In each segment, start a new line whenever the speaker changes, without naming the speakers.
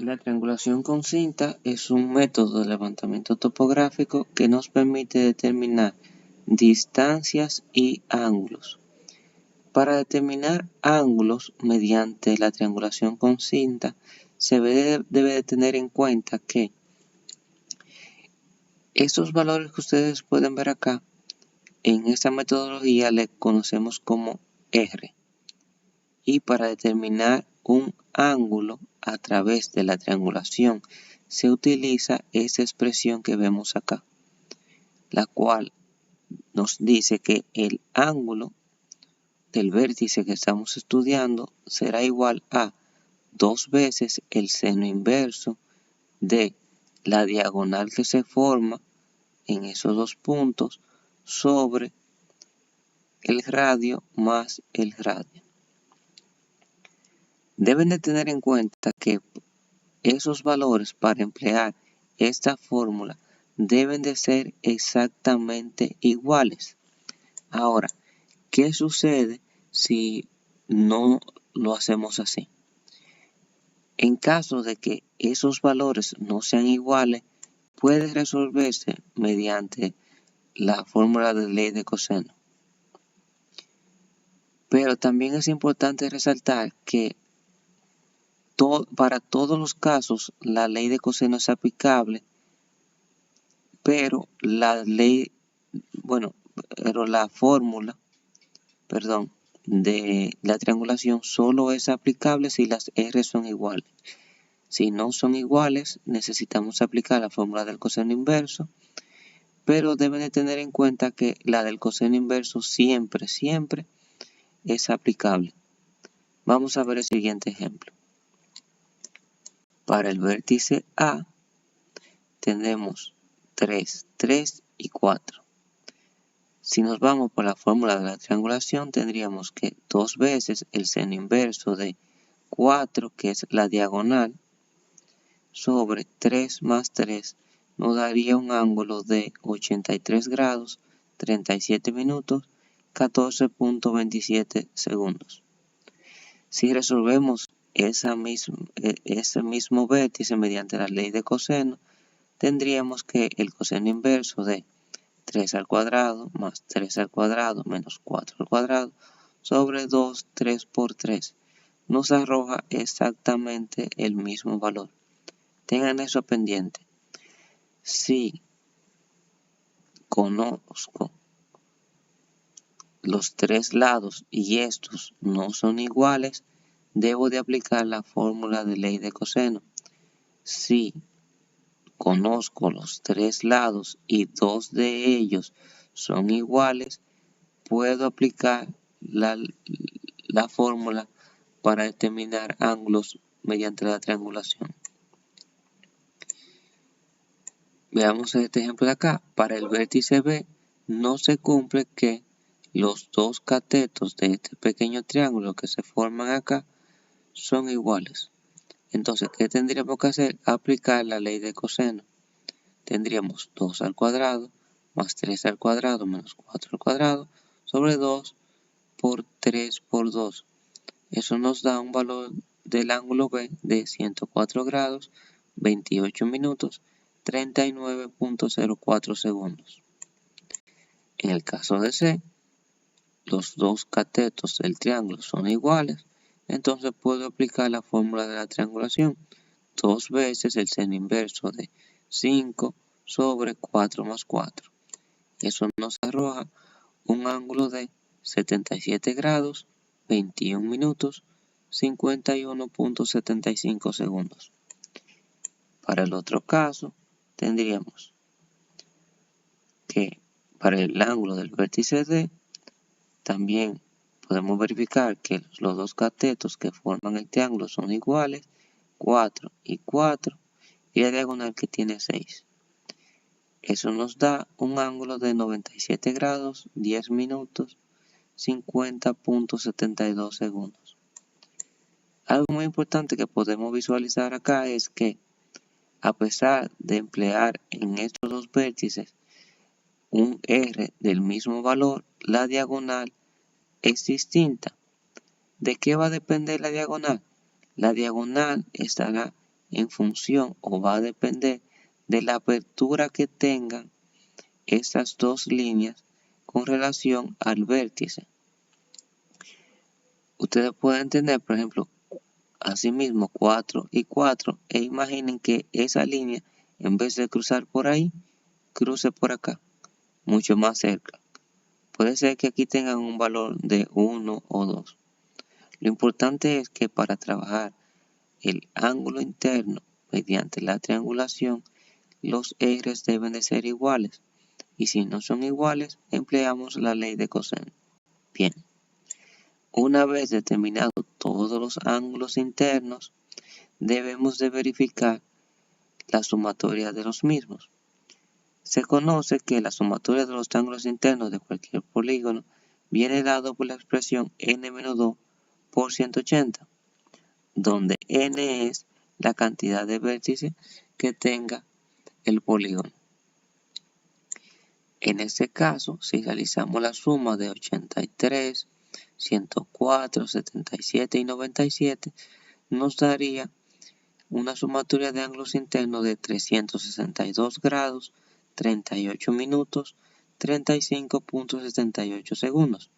La triangulación con cinta es un método de levantamiento topográfico que nos permite determinar distancias y ángulos. Para determinar ángulos mediante la triangulación con cinta, se debe de tener en cuenta que esos valores que ustedes pueden ver acá, en esta metodología le conocemos como R. Y para determinar un ángulo a través de la triangulación se utiliza esa expresión que vemos acá, la cual nos dice que el ángulo del vértice que estamos estudiando será igual a 2 veces el seno inverso de la diagonal que se forma en esos dos puntos sobre el radio más el radio. Deben de tener en cuenta que esos valores para emplear esta fórmula deben de ser exactamente iguales. Ahora, ¿qué sucede si no lo hacemos así? En caso de que esos valores no sean iguales, puede resolverse mediante la fórmula de ley de coseno. Pero también es importante resaltar que para todos los casos la ley de coseno es aplicable, pero la fórmula, de la triangulación solo es aplicable si las R son iguales. Si no son iguales, necesitamos aplicar la fórmula del coseno inverso, pero deben de tener en cuenta que la del coseno inverso siempre es aplicable. Vamos a ver el siguiente ejemplo. Para el vértice A tenemos 3, 3 y 4. Si nos vamos por la fórmula de la triangulación, tendríamos que 2 veces el seno inverso de 4, que es la diagonal, sobre 3 más 3, nos daría un ángulo de 83 grados, 37 minutos, 14.27 segundos. Si resolvemos ese mismo vértice mediante la ley de coseno, tendríamos que el coseno inverso de 3 al cuadrado más 3 al cuadrado menos 4 al cuadrado sobre 2, 3 por 3 nos arroja exactamente el mismo valor. Tengan eso pendiente. Si conozco los tres lados y estos no son iguales, debo de aplicar la fórmula de ley de coseno. Si conozco los tres lados y dos de ellos son iguales, puedo aplicar la fórmula para determinar ángulos mediante la triangulación. Veamos este ejemplo de acá. Para el vértice B no se cumple que los dos catetos de este pequeño triángulo que se forman acá son iguales. Entonces, ¿qué tendríamos que hacer? Aplicar la ley de coseno. Tendríamos 2 al cuadrado más 3 al cuadrado menos 4 al cuadrado sobre 2 por 3 por 2. Eso nos da un valor del ángulo B de 104 grados, 28 minutos, 39.04 segundos. En el caso de C, los dos catetos del triángulo son iguales, entonces puedo aplicar la fórmula de la triangulación. 2 veces el seno inverso de 5 sobre 4 más 4. Eso nos arroja un ángulo de 77 grados, 21 minutos, 51.75 segundos. Para el otro caso, tendríamos que para el ángulo del vértice D, también podemos verificar que los dos catetos que forman el triángulo son iguales, 4 y 4, y la diagonal que tiene 6. Eso nos da un ángulo de 97 grados, 10 minutos, 50.72 segundos. Algo muy importante que podemos visualizar acá es que, a pesar de emplear en estos dos vértices un R del mismo valor, la diagonal es distinta. ¿De qué va a depender la diagonal? La diagonal estará en función o va a depender de la apertura que tengan estas dos líneas con relación al vértice. Ustedes pueden tener, por ejemplo, asimismo 4 y 4 e imaginen que esa línea, en vez de cruzar por ahí, cruce por acá, mucho más cerca. Puede ser que aquí tengan un valor de 1 o 2. Lo importante es que para trabajar el ángulo interno mediante la triangulación, los ejes deben de ser iguales. Y si no son iguales, empleamos la ley de coseno. Bien, una vez determinados todos los ángulos internos, debemos de verificar la sumatoria de los mismos. Se conoce que la sumatoria de los ángulos internos de cualquier polígono viene dado por la expresión n-2 por 180, donde n es la cantidad de vértices que tenga el polígono. En este caso, si realizamos la suma de 83, 104, 77 y 97, nos daría una sumatoria de ángulos internos de 362 grados, 38 minutos, 35.78 segundos,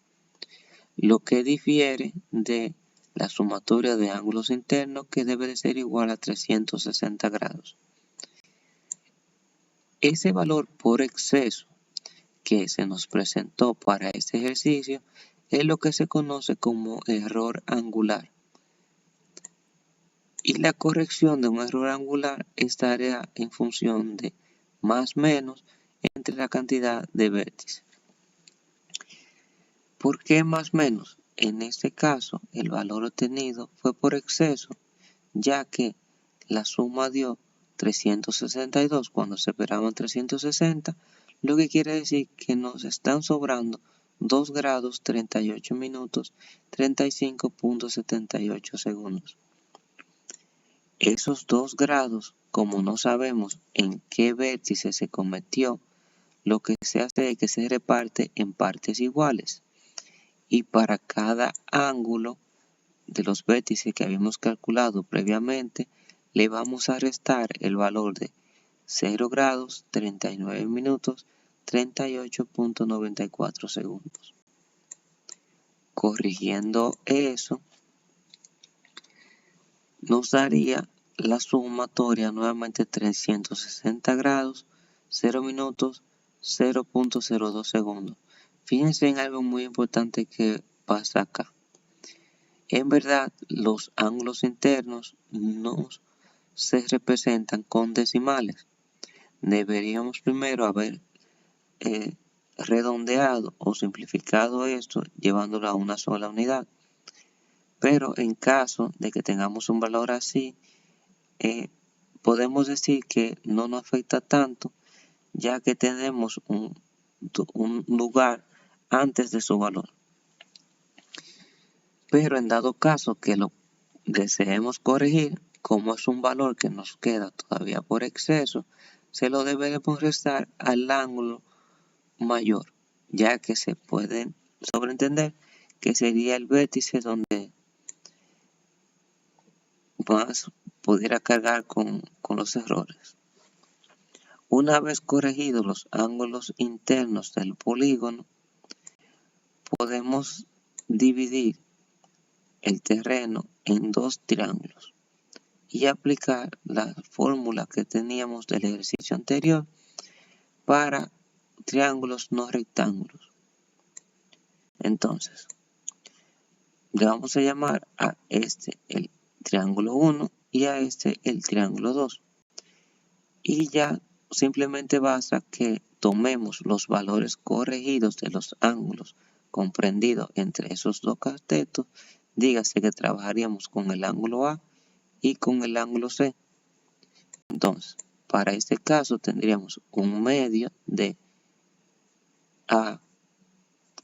lo que difiere de la sumatoria de ángulos internos que debe de ser igual a 360 grados. Ese valor por exceso que se nos presentó para este ejercicio es lo que se conoce como error angular. Y la corrección de un error angular estaría en función de más o menos entre la cantidad de vértices. ¿Por qué más o menos? En este caso, el valor obtenido fue por exceso, ya que la suma dio 362 cuando se esperaban 360, lo que quiere decir que nos están sobrando 2 grados 38 minutos 35.78 segundos. Esos 2 grados, como no sabemos en qué vértice se cometió, lo que se hace es que se reparte en partes iguales. Y para cada ángulo de los vértices que habíamos calculado previamente, le vamos a restar el valor de 0 grados 39 minutos 38.94 segundos. Corrigiendo eso, nos daría la sumatoria nuevamente 360 grados, 0 minutos, 0.02 segundos. Fíjense en algo muy importante que pasa acá. En verdad, los ángulos internos no se representan con decimales. Deberíamos primero haber redondeado o simplificado esto llevándolo a una sola unidad. Pero en caso de que tengamos un valor así, podemos decir que no nos afecta tanto, ya que tenemos un lugar antes de su valor. Pero en dado caso que lo deseemos corregir, como es un valor que nos queda todavía por exceso, se lo debemos restar al ángulo mayor, ya que se puede sobreentender que sería el vértice donde más pudiera cargar con los errores. Una vez corregidos los ángulos internos del polígono, podemos dividir el terreno en dos triángulos y aplicar la fórmula que teníamos del ejercicio anterior para triángulos no rectángulos. Entonces, le vamos a llamar a este el triángulo 1 y a este el triángulo 2. Y ya simplemente basta que tomemos los valores corregidos de los ángulos comprendidos entre esos dos catetos. Dígase que trabajaríamos con el ángulo A y con el ángulo C. Entonces, para este caso tendríamos un medio de A,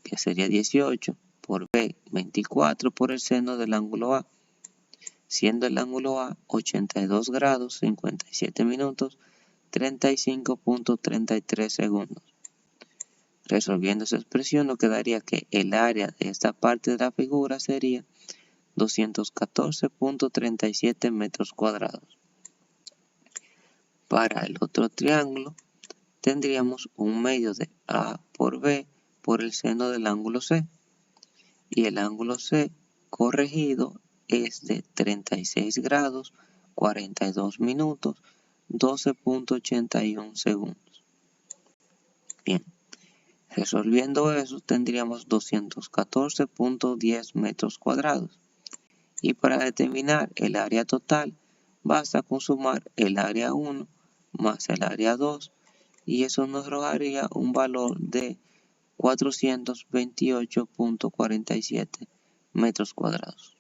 que sería 18, por B, 24 por el seno del ángulo A, siendo el ángulo A 82 grados, 57 minutos, 35.33 segundos. Resolviendo esa expresión nos quedaría que el área de esta parte de la figura sería 214.37 metros cuadrados. Para el otro triángulo tendríamos un medio de A por B por el seno del ángulo C. Y el ángulo C corregido es de 36 grados, 42 minutos, 12.81 segundos. Bien, resolviendo eso tendríamos 214.10 metros cuadrados. Y para determinar el área total, basta con sumar el área 1 más el área 2 y eso nos arrojaría un valor de 428.47 metros cuadrados.